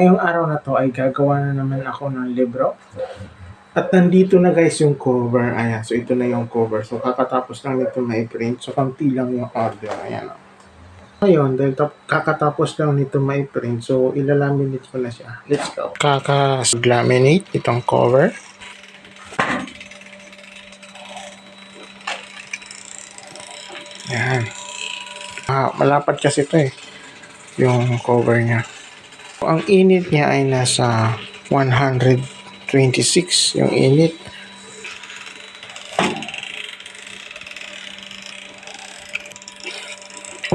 Ngayong araw na to ay gagawa na naman ako ng libro. At nandito na guys yung cover. Ayan, so ito na yung cover. So kakatapos lang nito ma-print. So kaunti lang yung order. Ayan. Ngayon, dahil kakatapos lang nito ma-print, so ilalaminate ko na siya. Let's go. Kaka-laminate itong cover. Ayan. Malapad kasi ito eh. Yung cover niya. Ang init niya ay nasa 126 yung init.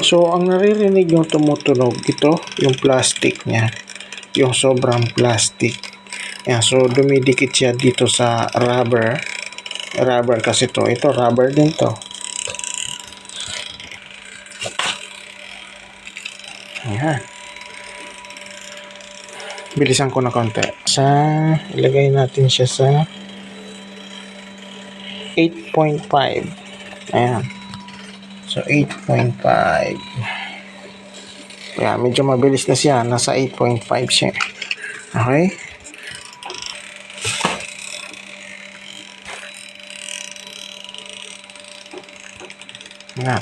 So, ang naririnig yung tumutunog, ito, yung plastic niya. Yung sobrang plastic. Ayan, so, dumidikit siya dito sa rubber. Rubber kasi to. Ito, rubber din to. Ayan. Bilisan ko na konti. Ilagay natin siya sa 8.5. Ayan. So, 8.5. Kaya, medyo mabilis na siya. Nasa 8.5 siya. Okay?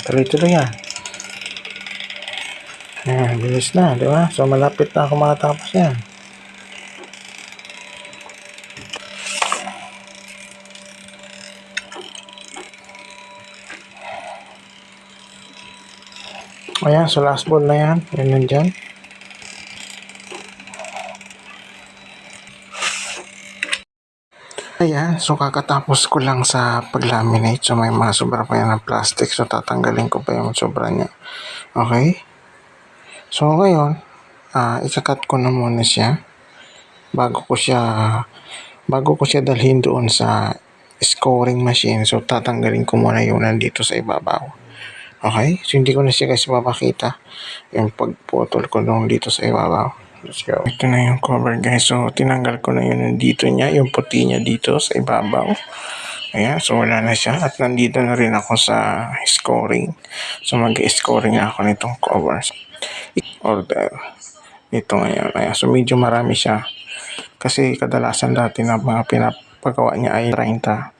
Tuloy-tuloy yan. Ayan, bilis na, di ba? So, malapit na ako makatapos yan. Ayan, so last ball na yan. Yan nandyan. Ayan, so kakatapos ko lang sa pag-laminate. So may mga sobra pa yan ng plastic. So tatanggalin ko pa yung sobra niya. Okay? So ngayon, ikakat ko na muna siya. Bago ko siya dalhin doon sa scoring machine. So tatanggalin ko muna yung nandito sa ibabaw. Okay? So, hindi ko na siya guys mapakita yung pagputol ko nung dito sa ibabaw. Let's go. Ito na yung cover guys. So, tinanggal ko na yung nandito niya, yung puti niya dito sa ibabaw. Ayan. So, wala na siya. At nandito na rin ako sa scoring. So, mag-scoring na ako nitong cover. Order. Ito ngayon. Ayan. So, medyo marami siya. Kasi kadalasan dati na mga pinapagawa niya ay 30.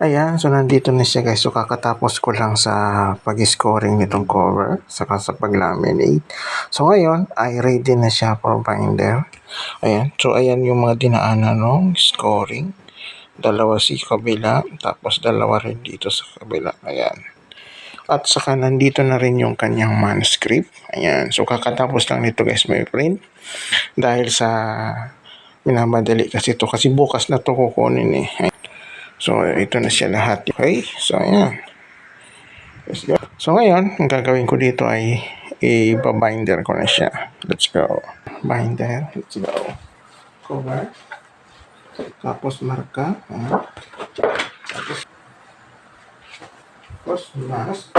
Ayan, so nandito na siya guys. So kakatapos ko lang sa pag-scoring nitong cover, saka sa pag-laminate. So ngayon, ay ready na siya for binder. Ayan, so ayan yung mga dinaanan ng scoring. Dalawa sa kabila, tapos dalawa rin dito sa kabila. Ayan. At saka nandito na rin yung kanyang manuscript. Ayan, so kakatapos lang nito guys may print. Dahil sa minamadali kasi ito, kasi bukas na to kukunin eh. So, ito na siya lahat. Okay? So, ayan. Let's go. So, ngayon, ang gagawin ko dito ay i-binder ko na siya. Let's go. Binder. Let's go. Cover. Tapos, marka. Ayan. Tapos, last.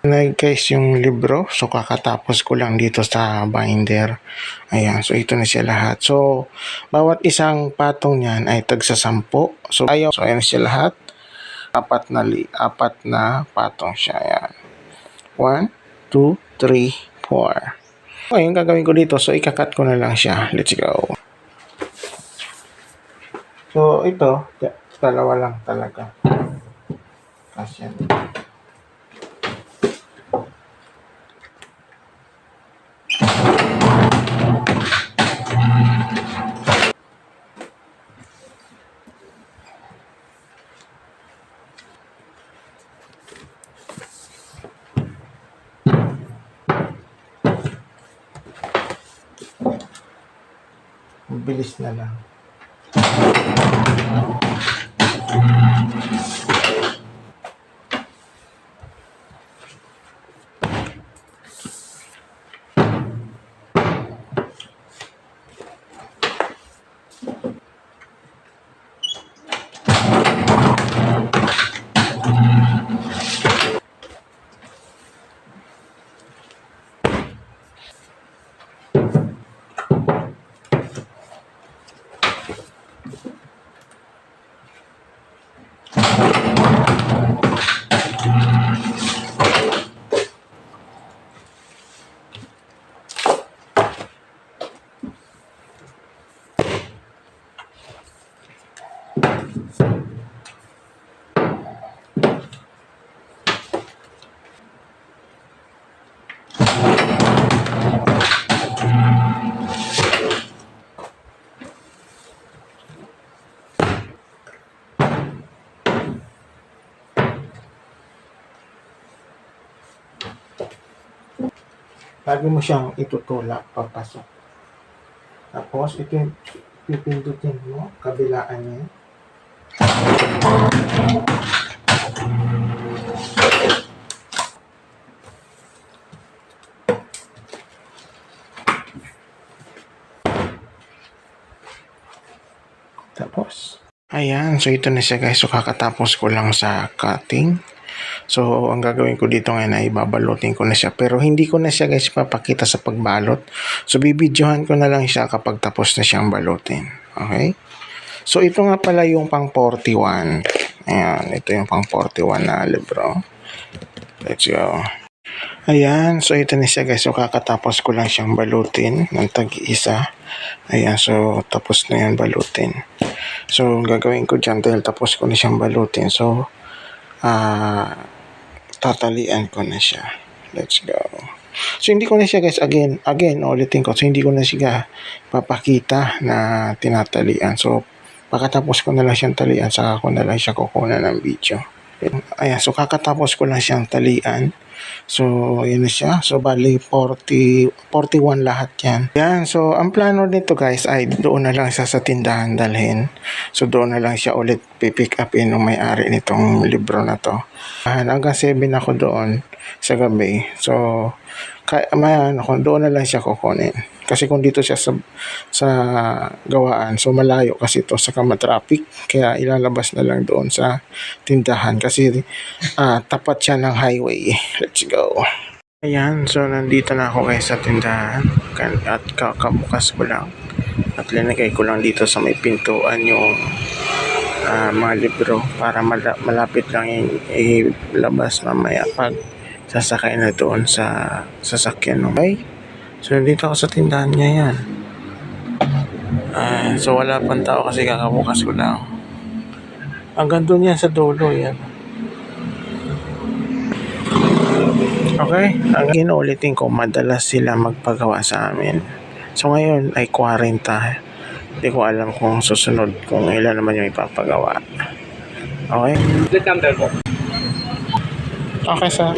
na guys yung libro. So kakatapos ko lang dito sa binder. Ayan, so ito na siya lahat. So bawat isang patong niyan ay tagsa 10. So ayan siya lahat. Apat na patong siya. Ayan. 1, 2, 3, 4. Okay, yung gagawin ko dito, so ikakat ko na lang siya. Let's go. So ito, dalawa lang talaga. Kasi yan. Bilis na lang. Lagi mo siyang itutulak papasok. Tapos, ito yung pipindutin mo, kabilaan niya. Tapos, ayan. So, ito na siya guys. So, kakatapos ko lang sa cutting. So, ang gagawin ko dito ngayon ay babalutin ko na siya. Pero hindi ko na siya guys papakita sa pagbalot. So, bibidyohan ko na lang siya kapag tapos na siyang balutin. Okay? So, ito nga pala yung pang 41. Ayan, ito yung pang 41 na libro. Let's go. Ayan, so ito na siya guys. So, kakatapos ko lang siyang balutin ng tag-isa. Ayan, so tapos na yan balutin. So, gagawin ko dyan dahil tapos ko na siyang balutin. So, tatalian ko na siya. Let's go. So, hindi ko na siya guys, again, ulitin ko. So, hindi ko na siya papakita na tinatalian. So, pagkatapos ko na lang siyang talian, saka ko na lang siya kukunan ng video. Ayan, so kakatapos ko lang siyang talian. So, yun na siya. So, bali 41 lahat yan. Yan, so ang plano nito guys ay doon na lang siya sa tindahan dalhin. So, doon na lang siya ulit pipick up ng may-ari nitong libro na to. Hanggang 7 ako doon sa gabi. So, doon na lang siya kukunin. Kasi kung dito siya sa gawaan, so malayo kasi ito sa traffic. Kaya ilalabas na lang doon sa tindahan kasi tapat siya ng highway. Let's go. Ayan, so nandito na ako guys sa tindahan at kakabukas ko lang at linagay ko lang dito sa may pintuan yung mga libro para malapit lang ilabas mamaya pag sasakay na doon sa sasakyan. Okay? So nandito ako sa tindahan niya yan. So wala pang tao kasi kakabukas ko lang. Hanggang doon yan sa dulo yan. Okay? Ang inuulitin ko, madalas sila magpagawa sa amin. So ngayon ay 40. Hindi ko alam kung susunod kung ilan naman yung ipapagawa. Okay? Okay, sir.